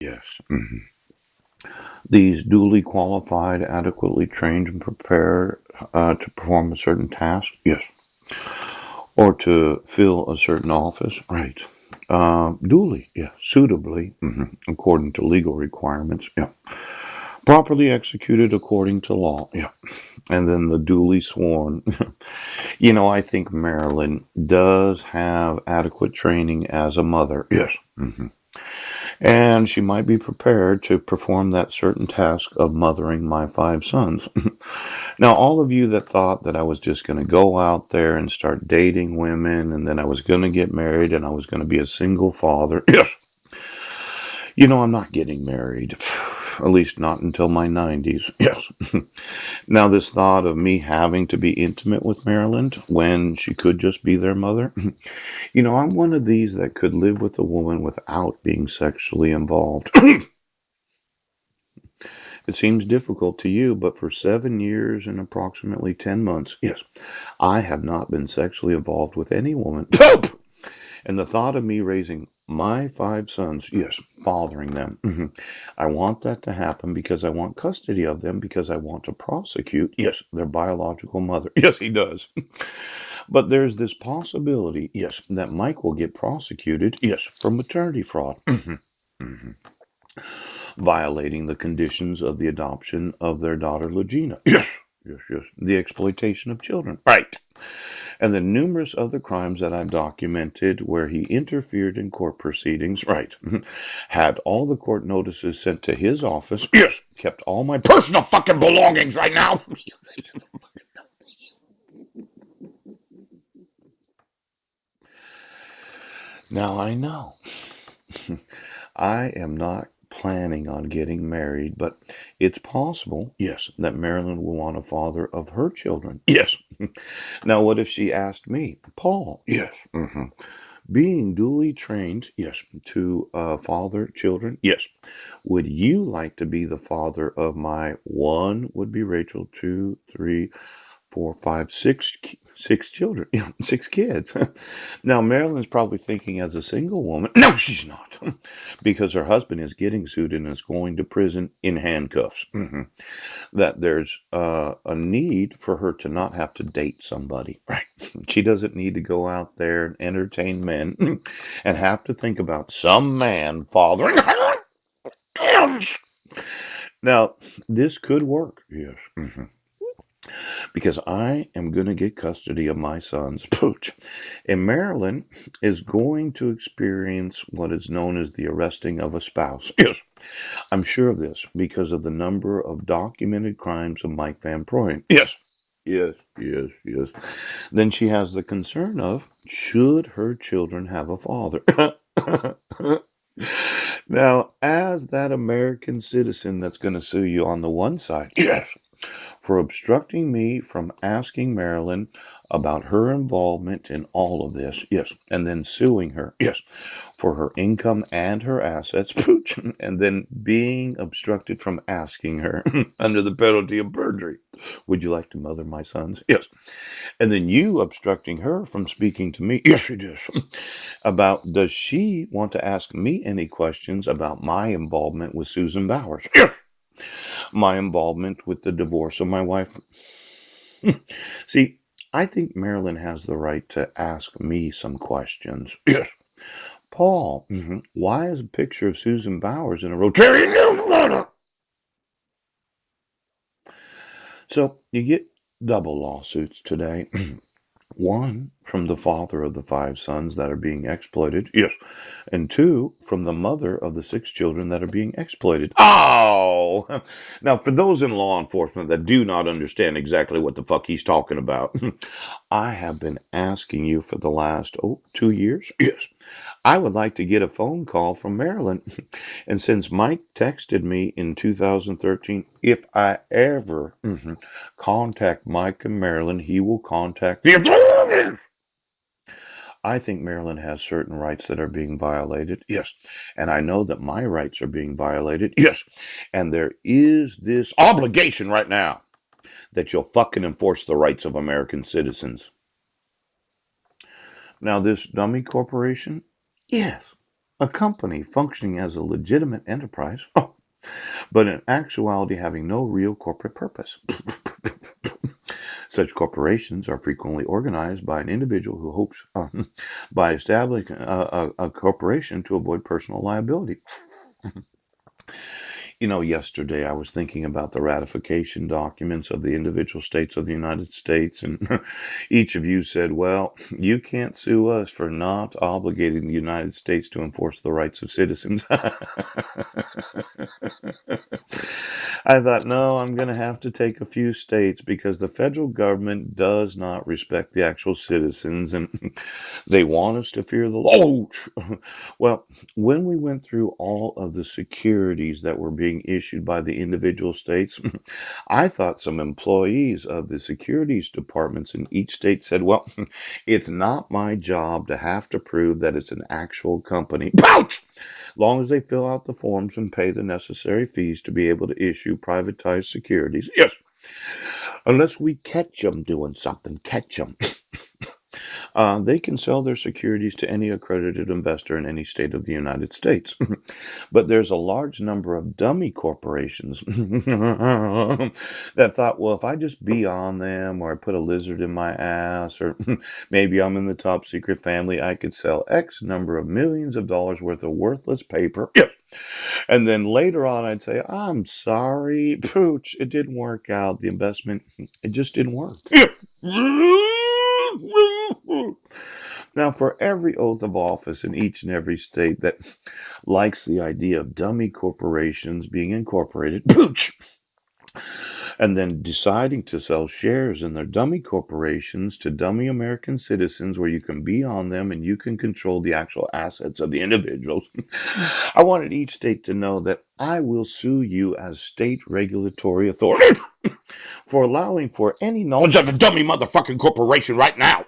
Yes. These duly qualified, adequately trained and prepared to perform a certain task. Yes. Or to fill a certain office. Right. Duly. Yeah. Suitably. According to legal requirements. Yeah. Properly executed according to law. Yeah. And then the duly sworn. I think Marilyn does have adequate training as a mother. Yes. And she might be prepared to perform that certain task of mothering my five sons. Now, all of you that thought that I was just going to go out there and start dating women and then I was going to get married and I was going to be a single father. Yes. I'm not getting married. At least not until my 90s. Yes. Now, this thought of me having to be intimate with Marilyn when she could just be their mother, I'm one of these that could live with a woman without being sexually involved. It seems difficult to you, but for 7 years and approximately 10 months, yes, I have not been sexually involved with any woman. And the thought of me raising my five sons, yes, fathering them, I want that to happen because I want custody of them because I want to prosecute, yes, their biological mother. Yes, he does. But there's this possibility, yes, that Mike will get prosecuted, yes, for maternity fraud. Violating the conditions of the adoption of their daughter Legina. Yes, yes, yes. The exploitation of children. Right. And the numerous other crimes that I've documented where he interfered in court proceedings. Right. Had all the court notices sent to his office. Yes. Kept all my personal fucking belongings right now. Now I know. I am not planning on getting married, but it's possible, yes, that Marilyn will want a father of her children. Yes. Now, what if she asked me, Paul? Yes. Being duly trained, yes, to father children. Yes. Would you like to be the father of my one would be Rachel, two, three, four, five, six children, six kids. Now, Marilyn's probably thinking as a single woman, no, she's not, because her husband is getting sued and is going to prison in handcuffs. That there's a need for her to not have to date somebody. Right. She doesn't need to go out there and entertain men and have to think about some man fathering her. Now, this could work. Yes. Because I am going to get custody of my sons. Pooch. And Marilyn is going to experience what is known as the arresting of a spouse. Yes, I'm sure of this because of the number of documented crimes of Mike Van Proyen. Yes. Yes, yes, yes. Then she has the concern of should her children have a father? Now, as that American citizen that's going to sue you on the one side, yes, for obstructing me from asking Marilyn about her involvement in all of this. Yes. And then suing her. Yes. For her income and her assets. Pooch. And then being obstructed from asking her under the penalty of perjury. Would you like to mother my sons? Yes. And then you obstructing her from speaking to me. Yes, she does. About does she want to ask me any questions about my involvement with Susan Bowers? Yes. My involvement with the divorce of my wife. See, I think Marilyn has the right to ask me some questions. Yes. Paul, why is a picture of Susan Bowers in a Rotarian newsletter? So you get double lawsuits today. One from the father of the five sons that are being exploited. Yes. And two from the mother of the six children that are being exploited. Oh! Now, for those in law enforcement that do not understand exactly what the fuck he's talking about, I have been asking you for the last, 2 years. Yes. I would like to get a phone call from Maryland. And since Mike texted me in 2013, if I ever contact Mike in Maryland, he will contact the authorities. I think Maryland has certain rights that are being violated. Yes. And I know that my rights are being violated. Yes. And there is this obligation right now that you'll fucking enforce the rights of American citizens. Now, this dummy corporation, yes. A company functioning as a legitimate enterprise, but in actuality having no real corporate purpose. Such corporations are frequently organized by an individual who hopes by establishing a corporation to avoid personal liability. Yesterday I was thinking about the ratification documents of the individual states of the United States, and each of you said, well, you can't sue us for not obligating the United States to enforce the rights of citizens. I thought, no, I'm going to have to take a few states because the federal government does not respect the actual citizens and they want us to fear the law. Well, when we went through all of the securities that were being issued by the individual states, I thought some employees of the securities departments in each state said, well, it's not my job to have to prove that it's an actual company. Pouch! Long as they fill out the forms and pay the necessary fees to be able to issue privatized securities. Yes, unless we catch them doing something, catch them. They can sell their securities to any accredited investor in any state of the United States. But there's a large number of dummy corporations that thought, well, if I just be on them or I put a lizard in my ass or maybe I'm in the top secret family, I could sell X number of millions of dollars worth of worthless paper. Yes. And then later on, I'd say, I'm sorry, pooch, it didn't work out. The investment, it just didn't work. Now, for every oath of office in each and every state that likes the idea of dummy corporations being incorporated, pooch, and then deciding to sell shares in their dummy corporations to dummy American citizens where you can be on them and you can control the actual assets of the individuals. I wanted each state to know that I will sue you as state regulatory authority for allowing for any knowledge of a dummy motherfucking corporation right now.